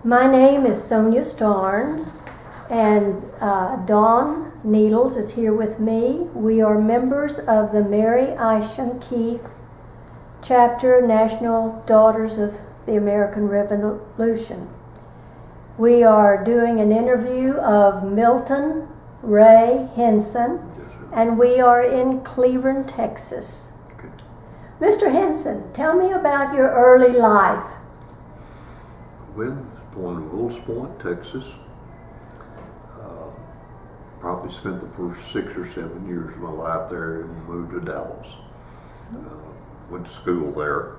My name is Sonia Starnes, and Dawn Needles is here with me. We are members of the Mary Isham Keith Chapter National Daughters of the American Revolution. We are doing an interview of Milton Ray Henson, and we are in Cleveland, Texas. Okay. Mr. Henson, tell me about your early life. Well, I was born in Wills Point, Texas. Probably spent the first 6 or 7 years of my life there and moved to Dallas. Went to school there,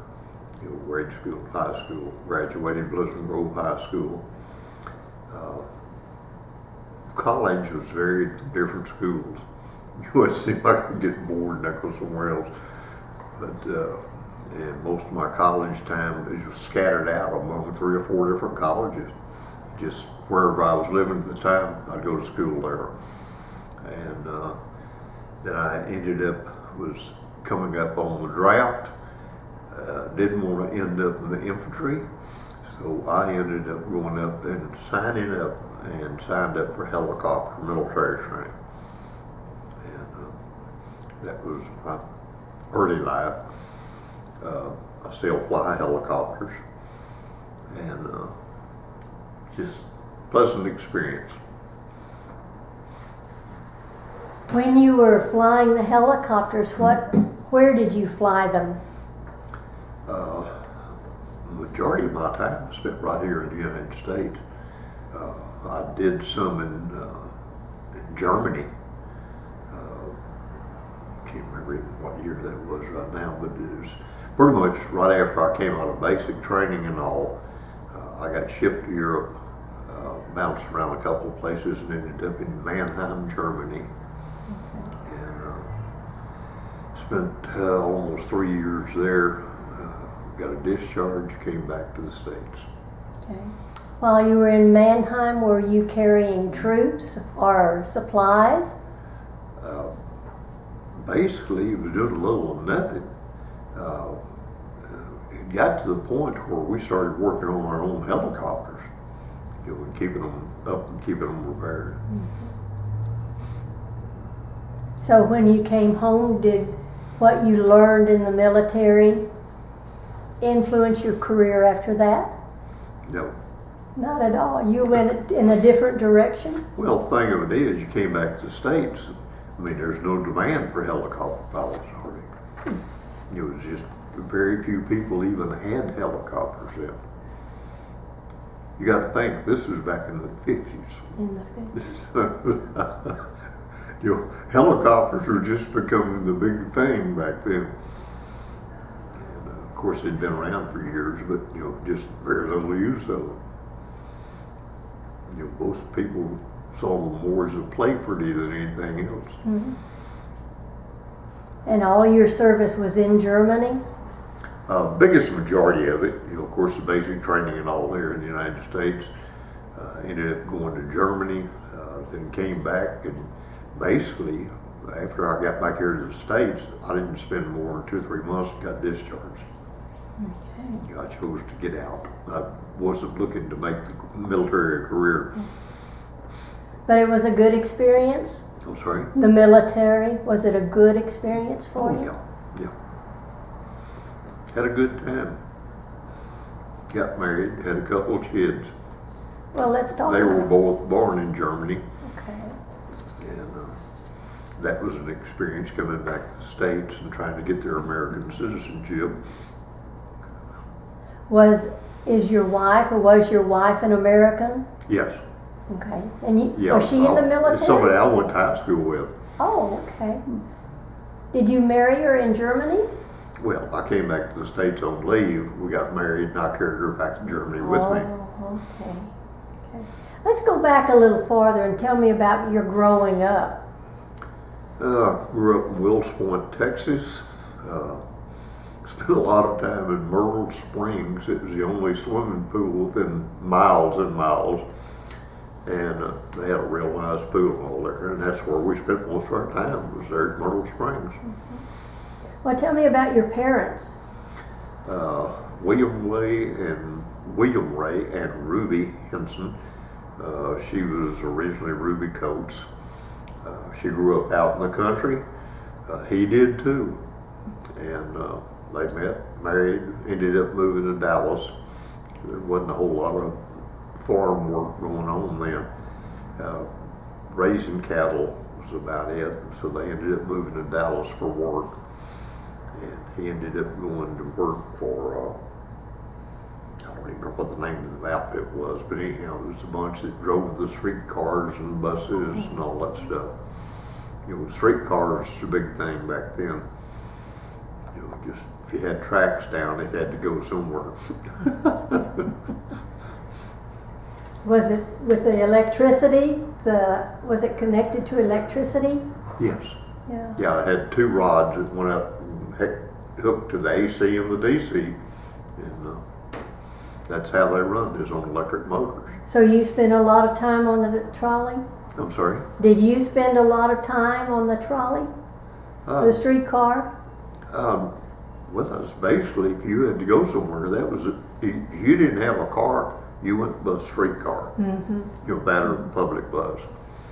grade school, high school, graduated Pleasant Grove High School. College was very different schools. You wouldn't seem like I could get bored and I go somewhere else. And most of my college time was scattered out among 3 or 4 different colleges. Just wherever I was living at the time, I'd go to school there. And then I ended up, was coming up on the draft. Didn't want to end up in the infantry, so I ended up going up and signed up for helicopter military training. And that was my early life. I still fly helicopters, and just pleasant experience. When you were flying the helicopters, where did you fly them? Majority of my time was spent right here in the United States. I did some in Germany. Can't remember even what year that was right now, but it was pretty much right after I came out of basic training and all. I got shipped to Europe, bounced around a couple of places, and ended up in Mannheim, Germany. Spent almost 3 years there, got a discharge, came back to the States. Okay. While you were in Mannheim, were you carrying troops or supplies? Basically, it was doing a little of nothing. It got to the point where we started working on our own helicopters, and keeping them up and keeping them repaired. Mm-hmm. So when you came home, did what you learned in the military influence your career after that? No. Not at all. You went in a different direction? Well, the thing of it is, you came back to the States. I mean, there's no demand for helicopter pilots already. It was just very few people even had helicopters then. You got to think, this is back in the 50s. In the 50s. Helicopters were just becoming the big thing back then. And of course, they'd been around for years, but just very little use of them. Most people saw them more as a play pretty than anything else. Mm-hmm. And all your service was in Germany? Biggest majority of it, of course, the basic training and all there in the United States. Ended up going to Germany, then came back, and basically, after I got back here to the States, I didn't spend more than 2 or 3 months and got discharged. Okay. I chose to get out. I wasn't looking to make the military a career. But it was a good experience? I'm sorry? The military, was it a good experience for you? Yeah. Had a good time. Got married, had a couple of kids. Well, let's talk They about were both born in Germany. Okay. And that was an experience coming back to the States and trying to get their American citizenship. Was your wife an American? Yes. Okay. And was she in the military? Somebody I went to high school with. Oh, okay. Did you marry her in Germany? Well, I came back to the States on leave. We got married and I carried her back to Germany with me. Okay. Let's go back a little farther and tell me about your growing up. Grew up in Wills Point, Texas. Spent a lot of time in Myrtle Springs. It was the only swimming pool within miles and miles. And they had a real nice pool and all there. And that's where we spent most of our time, was there at Myrtle Springs. Mm-hmm. Well, tell me about your parents. William Way and William Ray and Ruby Henson. She was originally Ruby Coates. She grew up out in the country. He did too. And they met, married, ended up moving to Dallas. There wasn't a whole lot of farm work going on then. Raising cattle was about it. So they ended up moving to Dallas for work. And he ended up going to work for, I don't even remember what the name of the outfit was, but anyhow, it was a bunch that drove the streetcars and buses and all that stuff. You know, streetcars was a big thing back then. You know, just if you had tracks down, it had to go somewhere. Was it with the electricity? Was it connected to electricity? Yes. Yeah. Yeah, it had two rods that went up and hooked to the AC and the DC, and that's how they run, is on electric motors. So you spent a lot of time on the trolley? I'm sorry? Did you spend a lot of time on the trolley? The streetcar? Well, that's basically, if you had to go somewhere, that was it. If you didn't have a car, you went by streetcar. Mm-hmm. You know, that or public bus.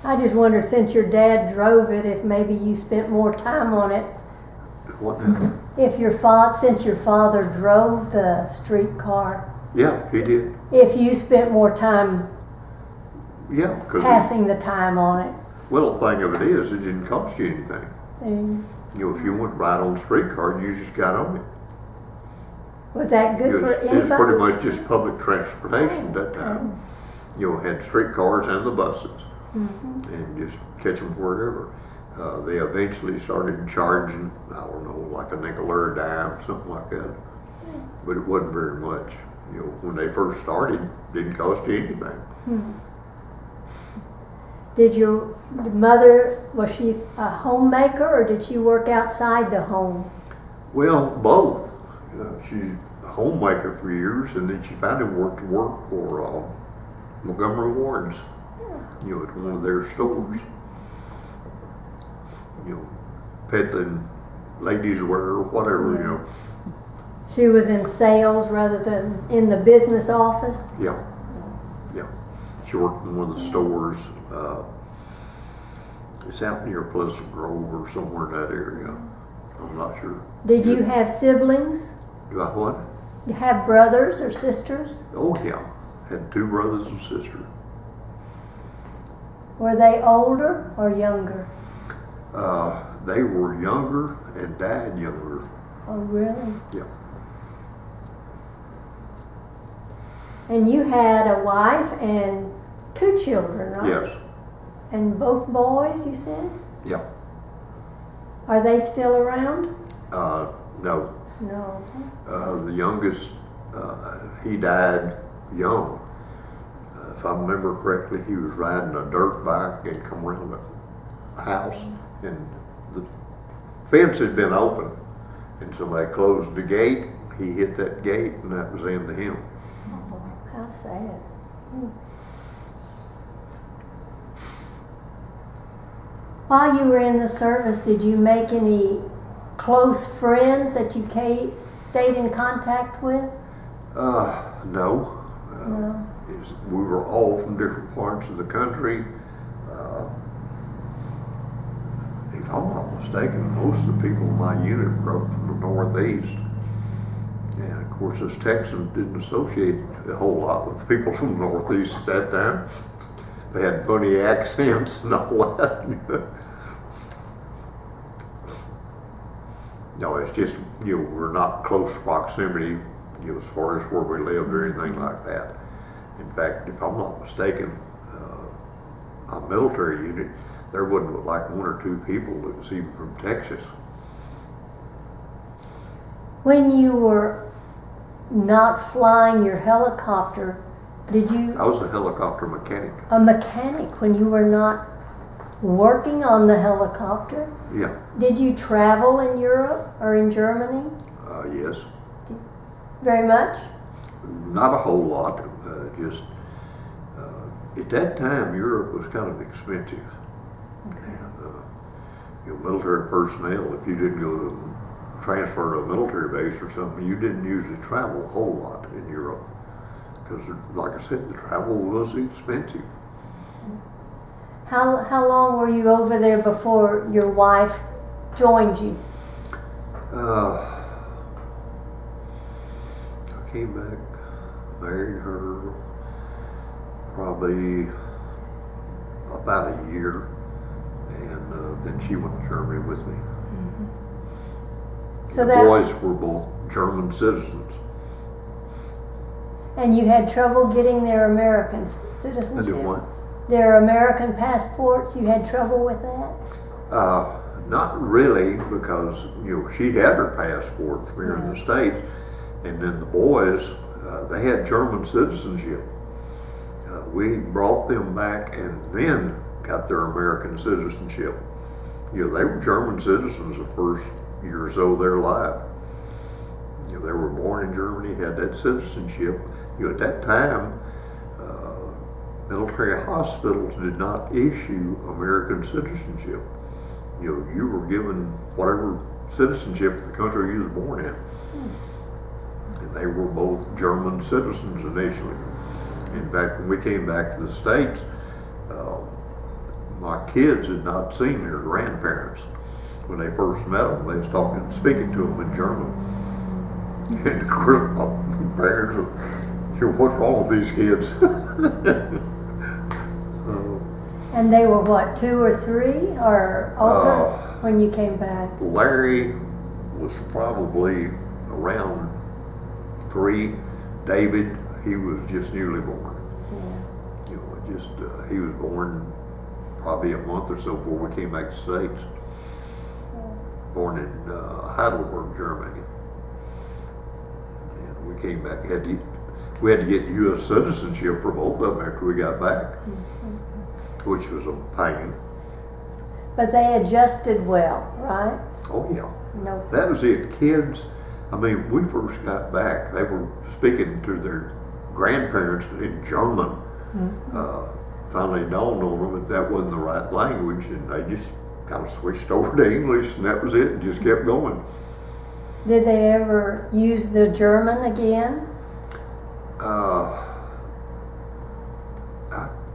I just wondered, since your dad drove it, if maybe you spent more time on it. What now? Since your father drove the streetcar. Yeah, he did. If you spent more time passing the time on it. Well, the thing of it is, it didn't cost you anything. And You know, if you went right on the streetcar, you just got on it. was that good for anybody? It was pretty much just public transportation at that time. You know, had streetcars and the buses, and just catch them wherever. They eventually started charging, I don't know, like a nickel or a dime, something like that. But it wasn't very much. You know, when they first started, it didn't cost you anything. Did your mother, was she a homemaker or did she work outside the home? Well, both. She's a homemaker for years, and then she finally worked for Montgomery Ward's, you know, at one of their stores. You know, peddling ladies' wear or whatever, you know. She was in sales rather than in the business office? Yeah. She worked in one of the stores. It's out near Pleasant Grove or somewhere in that area. I'm not sure. Did you have siblings? Do I what? You have brothers or sisters? Oh yeah, had two brothers and sisters. Were they older or younger? They were younger and died younger. Oh, really? Yeah. And you had a wife and two children, right? Yes. And both boys, you said? Yeah. Are they still around? No. No. The youngest, he died young. If I remember correctly, he was riding a dirt bike and come around a house, and the fence had been open, and somebody closed the gate. He hit that gate, and that was the end of him. Oh, how sad. While you were in the service, did you make any close friends that you stayed in contact with? No. No. We were all from different parts of the country. If I'm not mistaken, most of the people in my unit were from the Northeast. And of course, us Texans didn't associate a whole lot with people from the Northeast at that time. They had funny accents and all that. No, it's just, you know, we're not close proximity, you know, as far as where we lived or anything like that. In fact, if I'm not mistaken, my military unit, there wasn't but like one or two people that was even from Texas. When you were not flying your helicopter, did you... I was a helicopter mechanic. A mechanic when you were not working on the helicopter? Yeah. Did you travel in Europe or in Germany? Yes. Very much? Not a whole lot. At that time, Europe was kind of expensive. Okay. And, you know, military personnel, if you didn't go to transfer to a military base or something, you didn't usually travel a whole lot in Europe. because, like I said, the travel was expensive. How long were you over there before your wife joined you? I came back, married her probably about a year, and then she went to Germany with me. So The boys were both German citizens. And you had trouble getting their American citizenship? I did what? Their American passports, you had trouble with that? Not really, because she had her passport from here in the States, and then the boys, they had German citizenship. We brought them back and then got their American citizenship. They were German citizens the first year or so of their life. They were born in Germany, had that citizenship. At that time, military hospitals did not issue American citizenship. You were given whatever citizenship of the country you was born in. And they were both German citizens initially. In fact, when we came back to the States, my kids had not seen their grandparents. When they first met them, they was speaking to them in German. And of course, my parents were, what's wrong with these kids? And they were what, 2 or 3 or older when you came back? Larry was probably around 3. David, he was just newly born. He was born probably a month or so before we came back to the States. Born in Heidelberg, Germany. And we came back, we had to get U.S. citizenship for both of them after we got back, which was a pain. But they adjusted well, right? Oh yeah. No. That was it. Kids, when we first got back, they were speaking to their grandparents in German. Finally dawned on them that wasn't the right language, and they just kind of switched over to English, and that was it, and just kept going. Did they ever use the German again?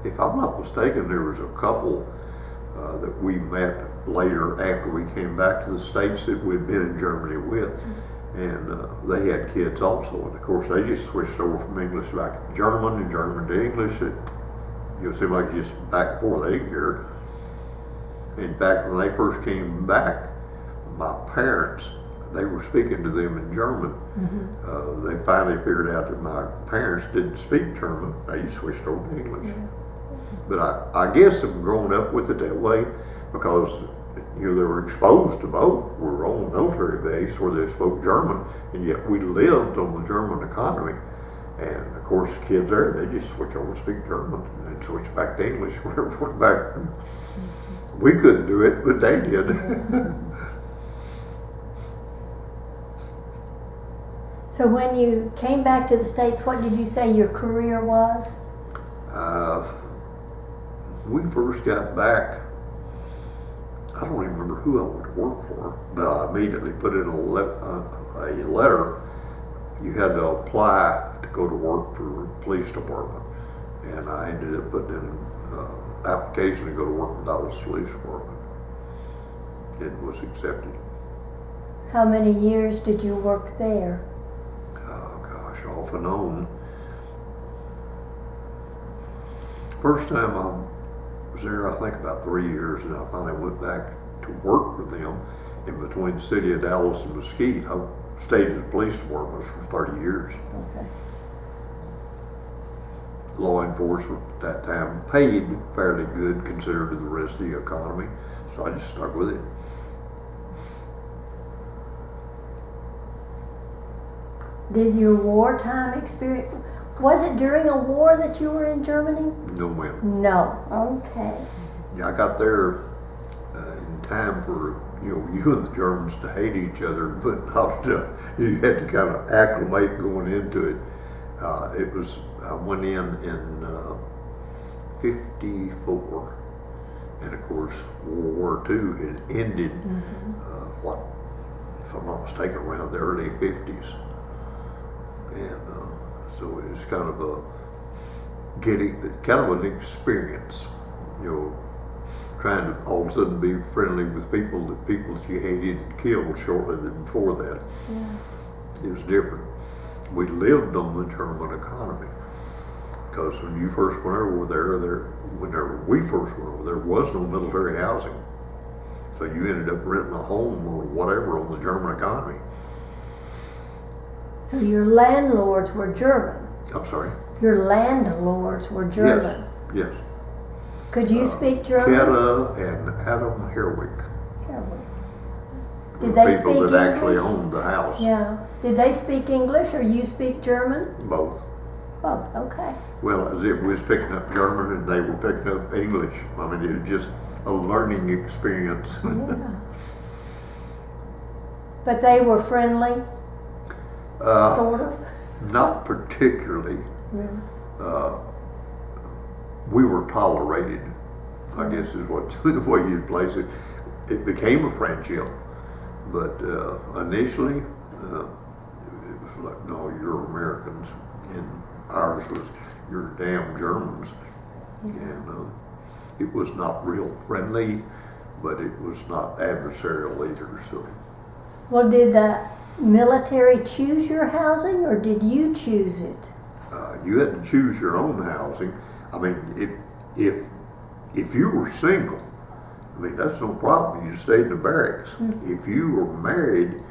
If I'm not mistaken, there was a couple that we met later after we came back to the States that we'd been in Germany with, and they had kids also, and of course they just switched over from English back to German and German to English. It seemed like just back and forth. They didn't care. In fact, when they first came back, my parents, they were speaking to them in German. They finally figured out that my parents didn't speak German. They just switched over to English. But I guess them growing up with it that way, because they were exposed to both. We were on a military base where they spoke German, and yet we lived on the German economy. And of course, kids there, they just switch over to speak German and then switch back to English whenever we went back. We couldn't do it, but they did. So when you came back to the States, what did you say your career was? We first got back, I don't even remember who I went to work for, but I immediately put in a letter. You had to apply to go to work for the police department, and I ended up putting in an application to go to work for Dallas Police Department. It was accepted. How many years did you work there? Oh gosh, off and on. First time I was there, I think about 3 years, and I finally went back to work with them. In between the city of Dallas and Mesquite, I stayed at the police department for 30 years. Okay. Law enforcement at that time paid fairly good considered to the rest of the economy, so I just stuck with it. Did your wartime experience, was it during a war that you were in Germany? No, ma'am. No. Okay. Yeah, I got there in time for you and the Germans to hate each other, but not you had to kind of acclimate going into it. I went in 54, and of course World War II had ended. If I'm not mistaken, around the early 50s, and So it's kind of an experience, trying to all of a sudden be friendly with people that you hated and killed shortly before that. Yeah. It was different. We lived on the German economy because when you first went over whenever we first went over, there was no military housing. So you ended up renting a home or whatever on the German economy. So your landlords were German? I'm sorry? Your landlords were German? Yes. Could you speak German? Ketta and Adam Herwick. Did they speak people that English? actually owned the house. Yeah. Did they speak English or you speak German? Both. Both, okay. Well, as if we was picking up German and they were picking up English. I mean, it was just a learning experience. Yeah. But they were friendly, sort of? Not particularly. Really? We were tolerated, I guess is what the way you'd place it. It became a friendship, but initially it was like, no, you're Americans, and ours was, you're damn Germans. And it was not real friendly, but it was not adversarial either. So, Well, did the military choose your housing or did you choose it? you had to choose your own housing. I mean, if you were single, I mean, that's no problem. You stayed in the barracks. Mm-hmm. If you were married,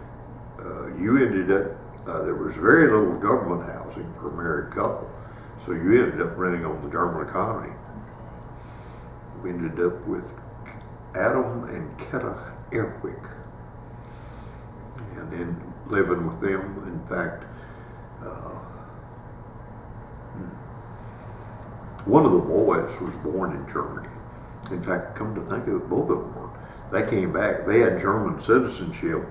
you ended up, there was very little government housing for a married couple. So you ended up renting on the German economy. We ended up with Adam and Ketta Erwick. And then living with them, in fact, one of the boys was born in Germany. In fact, come to think of it, both of them were. They came back, they had German citizenship,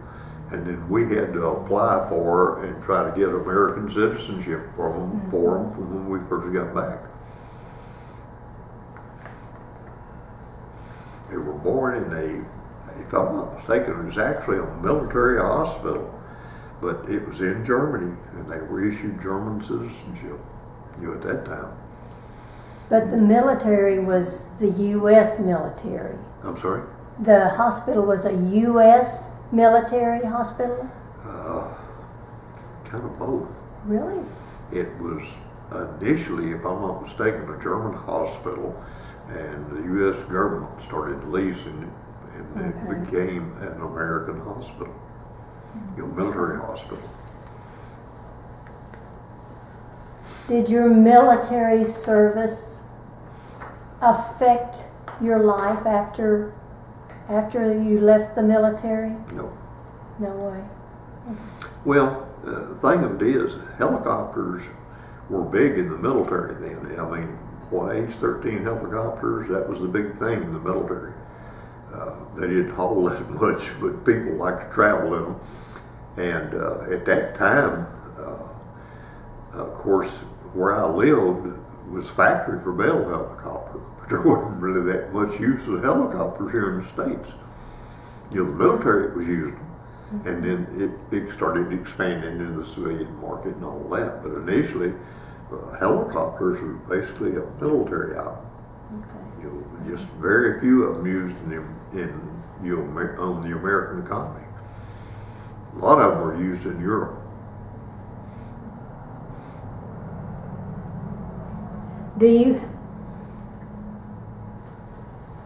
and then we had to apply for and try to get American citizenship for them from when we first got back. They were born in if I'm not mistaken, it was actually a military hospital, but it was in Germany, and they were issued German citizenship, at that time. But the military was the U.S. military. I'm sorry? The hospital was a U.S. military hospital? Kind of both. Really? It was initially, if I'm not mistaken, a German hospital, and the U.S. government started leasing it, and it became an American hospital, military hospital. Did your military service affect your life after you left the military? No. No way. Well, the thing of it is, helicopters were big in the military then. I mean, H-13 helicopters, that was the big thing in the military. They didn't haul that much, but people liked to travel in them. And at that time, of course, where I lived was factory for Bell helicopter, but there wasn't really that much use of helicopters here in the States. The military was using them, and then it started expanding into the civilian market and all that. But initially, helicopters were basically a military item. Okay. Just very few of them used on the American economy. A lot of them were used in Europe.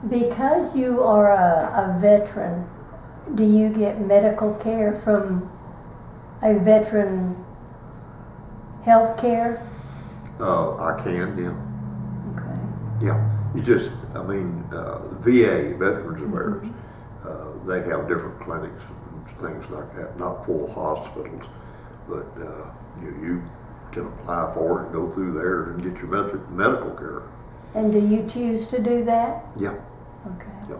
Because you are a veteran, do you get medical care from a veteran health care? I can, yeah. Okay. Yeah. VA, Veterans Affairs, they have different clinics and things like that, not full hospitals, but you can apply for it and go through there and get your medical care. And do you choose to do that? Yeah. Okay. Yeah.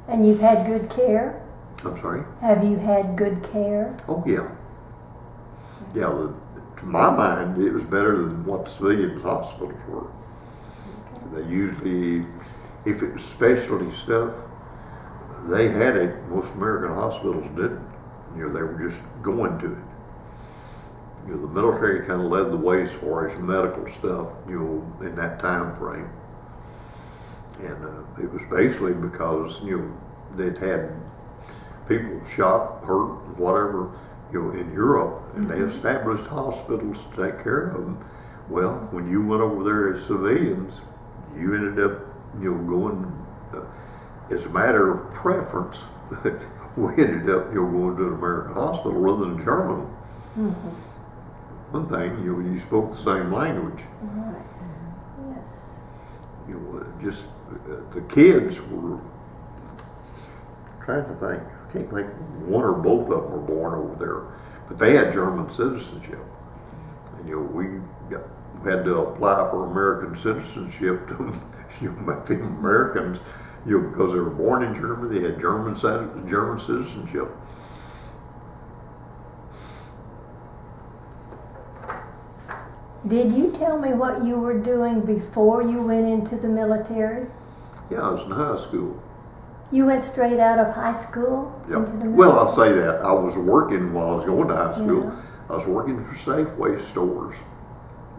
And you've had good care? I'm sorry? Have you had good care? Oh, yeah. Yeah, to my mind, it was better than what the civilian hospitals were. Okay. They usually, if it was specialty stuff, they had it. Most American hospitals didn't. They were just going to it. You know, the military kind of led the way as far as medical stuff, you know, in that time frame. And it was basically because, you know, they'd had people shot, hurt, whatever, you know, in Europe, and they established hospitals to take care of them. Well, when you went over there as civilians, you ended up, you know, going, as a matter of preference, we ended up, you know, going to an American hospital rather than German. One thing, you know, you spoke the same language. Right. Yes. You know, just the kids were trying to think. I can't think. One or both of them were born over there, but they had German citizenship, and you know, we had to apply for American citizenship to, you know, make them Americans. You know, because they were born in Germany, they had German citizenship. Did you tell me what you were doing before you went into the military? Yeah, I was in high school. You went straight out of high school into the military? Well, I'll say that. I was working while I was going to high school. Yeah. I was working for Safeway stores.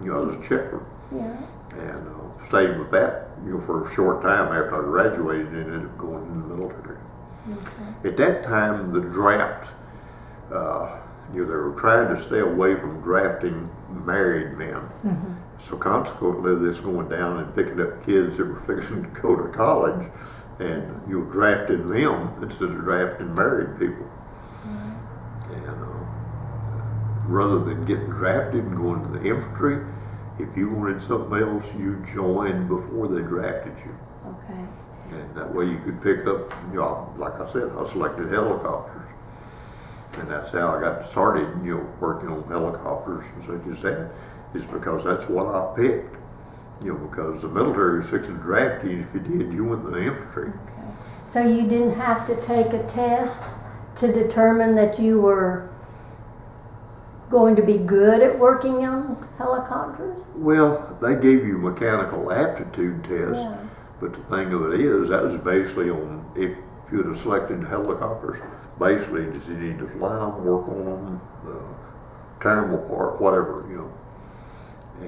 You know, I was a checker. Yeah. And stayed with that, you know, for a short time after I graduated and ended up going in the military. Okay. At that time, the draft, you know, they were trying to stay away from drafting married men. So consequently, this going down and picking up kids that were fixing to go to college and, you know, drafting them instead of drafting married people. And rather than getting drafted and going to the infantry, if you wanted something else, you joined before they drafted you. Okay. And that way you could pick up, you know, like I said, I selected helicopters. And that's how I got started, you know, working on helicopters and such as that, is because that's what I picked. You know, because the military was fixing to draft you, and if you did, you went to the infantry. Okay. So you didn't have to take a test to determine that you were going to be good at working on helicopters? Well, they gave you mechanical aptitude tests, Yeah. but the thing of it is, that was basically on, if you would have selected helicopters, basically just you need to fly them, work on them, tear them apart, whatever, you know.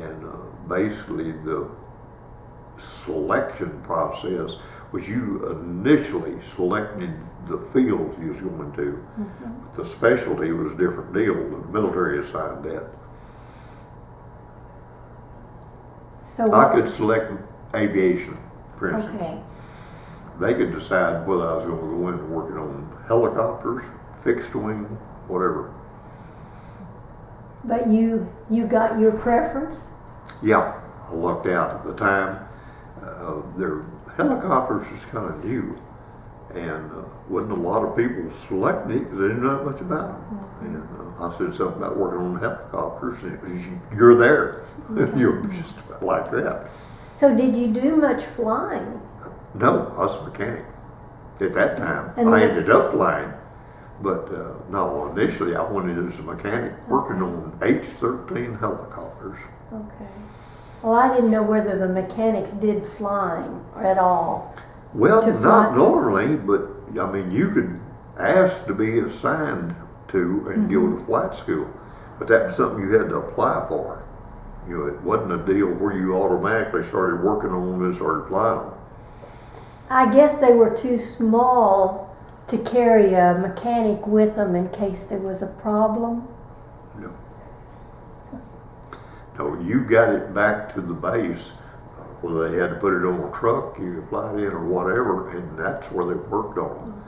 And basically the selection process was you initially selected the field you was going to, but the specialty was a different deal. The military assigned that. So I could select aviation, for instance. Okay. They could decide whether I was going to go into working on helicopters, fixed wing, whatever. But you got your preference? Yeah, I lucked out at the time. Their helicopters was kind of new, and wasn't a lot of people selecting it because they didn't know that much about them. And I said something about working on helicopters, and it was, you're there. You're just like that. So did you do much flying? No, I was a mechanic at that time. And I then- ended up flying, but no, initially I went in as a mechanic working on H-13 helicopters. Okay. Well, I didn't know whether the mechanics did flying at all. Well, To not fly- normally, but I mean, you could ask to be assigned to and go to flight school, but that was something you had to apply for. You know, it wasn't a deal where you automatically started working on them and started flying them. I guess they were too small to carry a mechanic with them in case there was a problem. No. No, you got it back to the base, whether they had to put it on a truck, you could fly it in or whatever, and that's where they worked on them.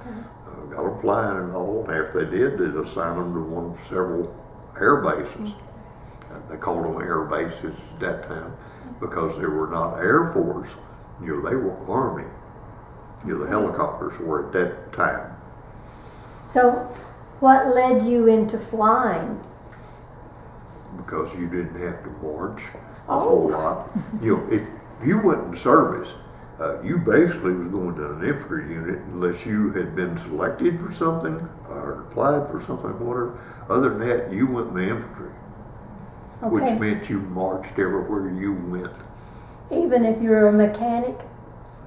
Got them flying and all, and after they did, they'd assign them to one of several air bases. They called them air bases at that time because they were not Air Force, you know, they were Army. You know, the helicopters were at that time. So what led you into flying? Because you didn't have to march a whole lot. You know, if you went in service, you basically was going to an infantry unit unless you had been selected for something or applied for something, whatever. Other than that, you went in the infantry, which Okay. meant you marched everywhere you went. Even if you're a mechanic?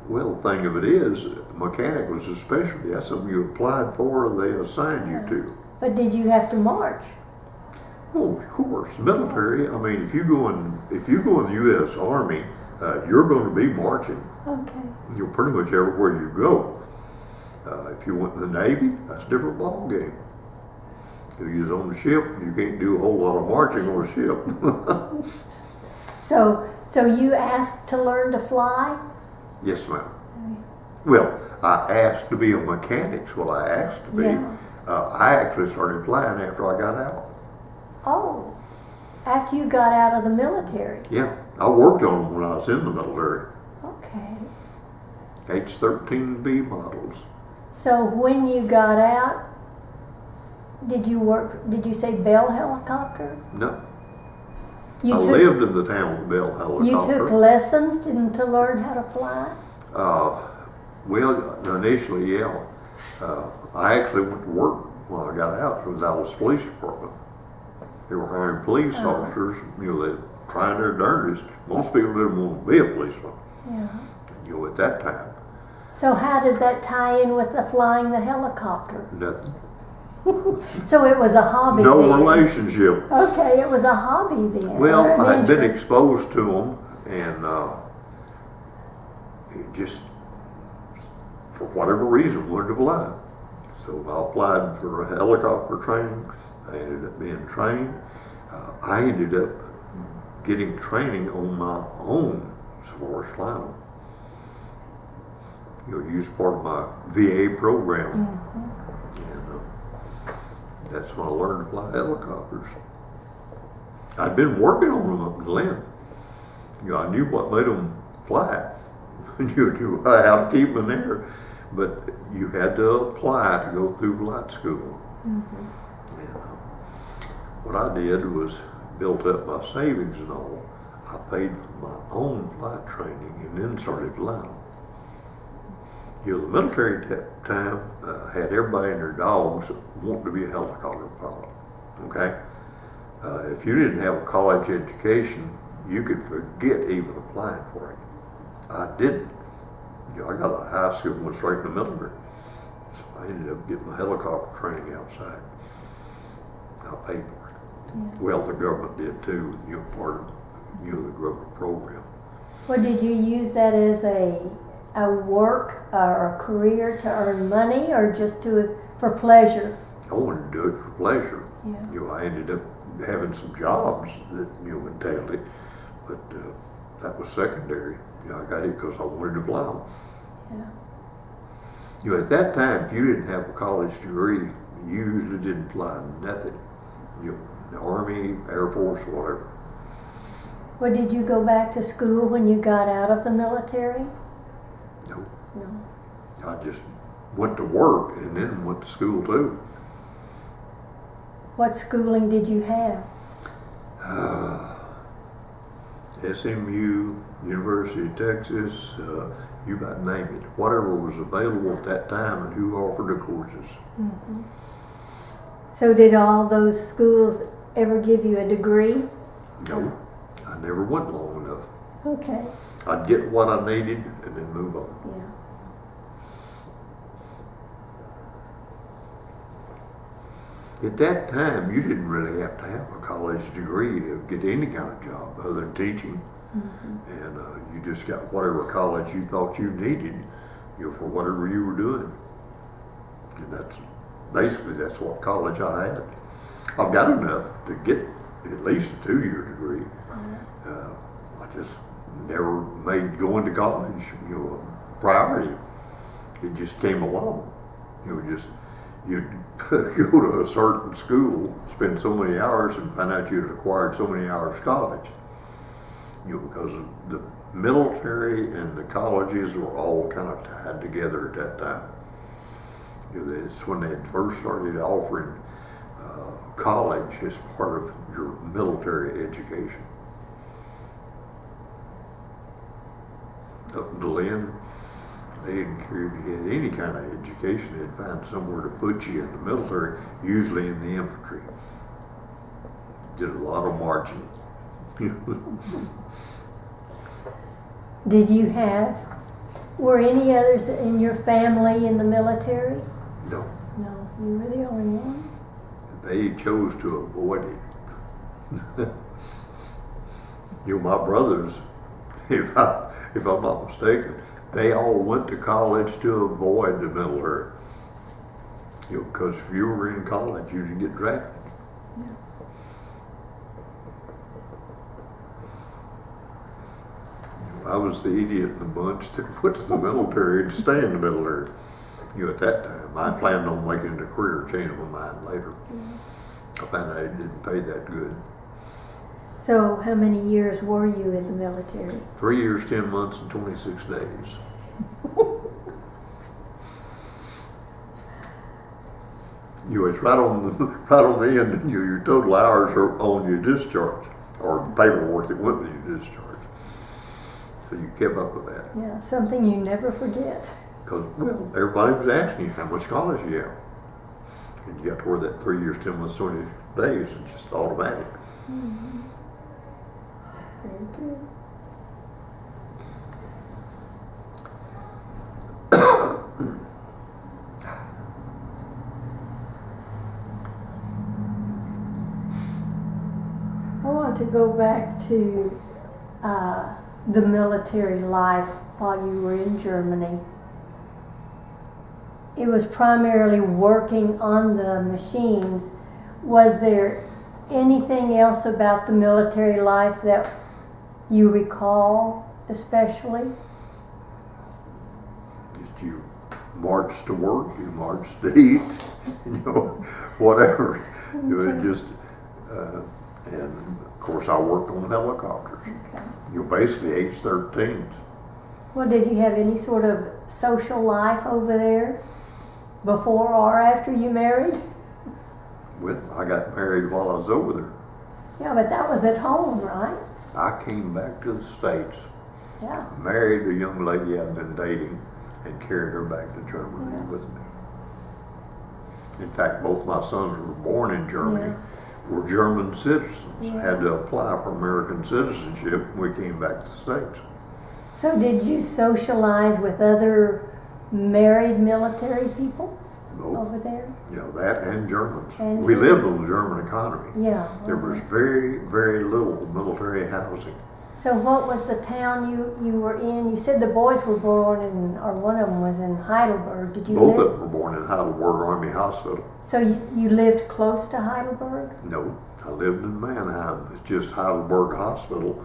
Well, the thing of it is, mechanic was a specialty. That's something you applied for or they assigned you to. But did you have to march? Oh, of course, military. I mean, if you go in the U.S. Army, you're going to be marching. Okay. You're pretty much everywhere you go. If you went in the Navy, that's a different ball game. If you're on the ship, you can't do a whole lot of marching on a ship. So you asked to learn to fly? Yes, ma'am. Well, I asked to be a mechanic. Is what I asked to be. Yeah. I actually started flying after I got out. Oh, after you got out of the military? Yeah, I worked on them when I was in the military. Okay. H-13B models. So when you got out, did you say Bell helicopter? No. I lived in the town with Bell helicopter. You took lessons to learn how to fly? Well, initially, yeah. I actually went to work when I got out. It was Dallas Police Department. They were hiring police officers. You know, they're trying their darndest. Most people didn't want to be a policeman. Yeah. You know, at that time. So how does that tie in with the flying the helicopter? Nothing. So it was a hobby No then. relationship. Okay, it was a hobby then. Well, or an I'd been interest. exposed to them, and it just, for whatever reason, wanted to fly. So I applied for a helicopter training. I ended up being trained. I ended up getting training on my own as far as flying them. You know, used part of my VA program. Mm-hmm. And that's when I learned to fly helicopters. I'd been working on them up until then. You know, I knew what made them fly. You knew how to keep them there. But you had to apply to go through flight school. Mm-hmm. And what I did was built up my savings and all. I paid for my own flight training and then started flying them. You know, the military at that time had everybody and their dogs wanting to be a helicopter pilot. Okay? If you didn't have a college education, you could forget even applying for it. I didn't. You know, I got out of high school and went straight to the military. So I ended up getting my helicopter training outside. I paid for it. Yeah. Well, the government did too. You know, part of the government program. Well, did you use that as a work or a career to earn money, or just do it for pleasure? I wanted to do it for pleasure. Yeah. You know, I ended up having some jobs that, you know, entailed it, but that was secondary. You know, I got it because I wanted to fly them. Yeah. You know, at that time, if you didn't have a college degree, you usually didn't fly nothing. You know, the Army, Air Force, whatever. Well, did you go back to school when you got out of the military? No. No. I just went to work and then went to school too. What schooling did you have? SMU, University of Texas, you about name it. Whatever was available at that time and who offered the courses. Mm-hmm. So did all those schools ever give you a degree? No, I never went long enough. Okay. I'd get what I needed and then move on. Yeah. At that time, you didn't really have to have a college degree to get any kind of job other than teaching. Mm-hmm. And you just got whatever college you thought you needed, you know, for whatever you were doing. And that's what college I had. I've got enough to get at least a 2-year degree. Mm-hmm. I just never made going to college, you know, a priority. It just came along. You know, just you'd go to a certain school, spend so many hours, and find out you'd acquired so many hours college. You know, because the military and the colleges were all kind of tied together at that time. You know, it's when they had first started offering college as part of your military education. Up until then, they didn't care if you had any kind of education. They'd find somewhere to put you in the military, usually in the infantry. Did a lot of marching. Were any others in your family in the military? No. No, you were the only one. They chose to avoid it. You know, my brothers, if I'm not mistaken, they all went to college to avoid the military. You know, because if you were in college, you didn't get drafted. I was the idiot in the bunch that went to the military and stay in the military. You know, at that time, I planned on making it a career, changed my mind later. I found out it didn't pay that good. So how many years were you in the military? 3 years, 10 months, and 26 days. You know, it's right on the end, and your total hours are on your discharge, or paperwork that went with your discharge. So you kept up with that. Yeah, something you never forget. Because, well, everybody was asking you how much college you have. And you got to wear that 3 years, 10 months, 20 days. It's just automatic. Mm-hmm. Very good. I want to go back to the military life while you were in Germany. It was primarily working on the machines. Was there anything else about the military life that you recall especially? Just you march to work, you march to eat, you know, whatever. Okay. You know, it just, and of course I worked on helicopters. Okay. You know, basically H-13s. Well, did you have any sort of social life over there before or after you married? Well, I got married while I was over there. Yeah, but that was at home, right? I came back to the States, Yeah. married a young lady I'd been dating, and carried her back to Germany with me. In fact, both my sons were born in Germany, were German citizens, had to apply for American citizenship when we came back to the States. So did you socialize with other married military people Both. over there? You know, that and Germans. And we Germans. lived on the German economy. Yeah. There was very, very little military housing. So what was the town you were in? You said the boys were born in, or one of them was in Heidelberg. Did you Both live? of them were born in Heidelberg Army Hospital. So you lived close to Heidelberg? No, I lived in Mannheim. It's just Heidelberg Hospital.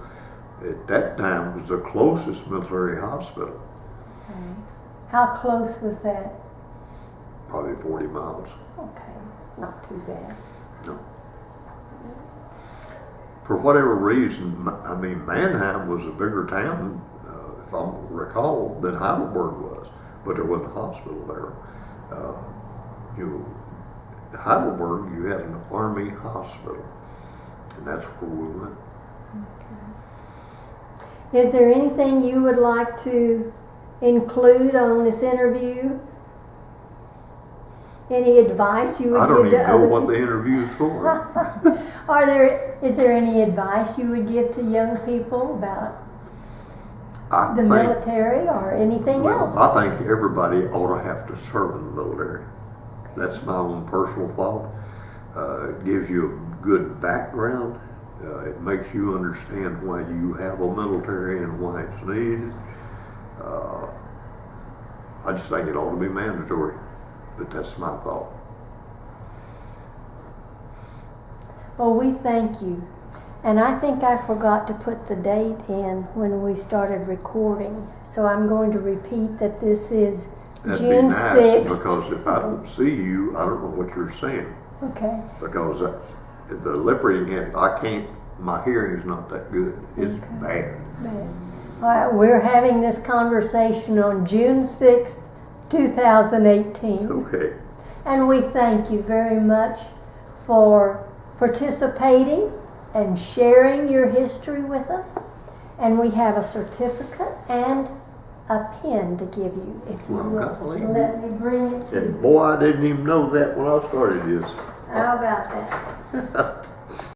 At that time was the closest military hospital. Okay. How close was that? Probably 40 miles. Okay, not too bad. No. For whatever reason, I mean, Mannheim was a bigger town, if I recall, than Heidelberg was. But there wasn't a hospital there. Heidelberg, you had an army hospital, and that's where we went. Okay. Is there anything you would like to include on this interview? Any advice you would I don't give to even know other what people? the interview's for. Is there any advice you would give to young people about I the think, military or anything else? I think everybody ought to have to serve in the military. That's my own personal thought. It gives you a good background. It makes you understand why you have a military and why it's needed. I just think it ought to be mandatory, but that's my thought. Well, we thank you. And I think I forgot to put the date in when we started recording. So I'm going to repeat that this is That'd June be nice 6th. because if I don't see you, I don't know what you're saying. Okay. Because the lip reading, my hearing is not that good. It's bad. All right, we're having this conversation on June 6th, 2018. Okay. And we thank you very much for participating and sharing your history with us. And we have a certificate and a pen to give you if you will. Let me bring it to you. And boy, I didn't even know that when I started this. How about that?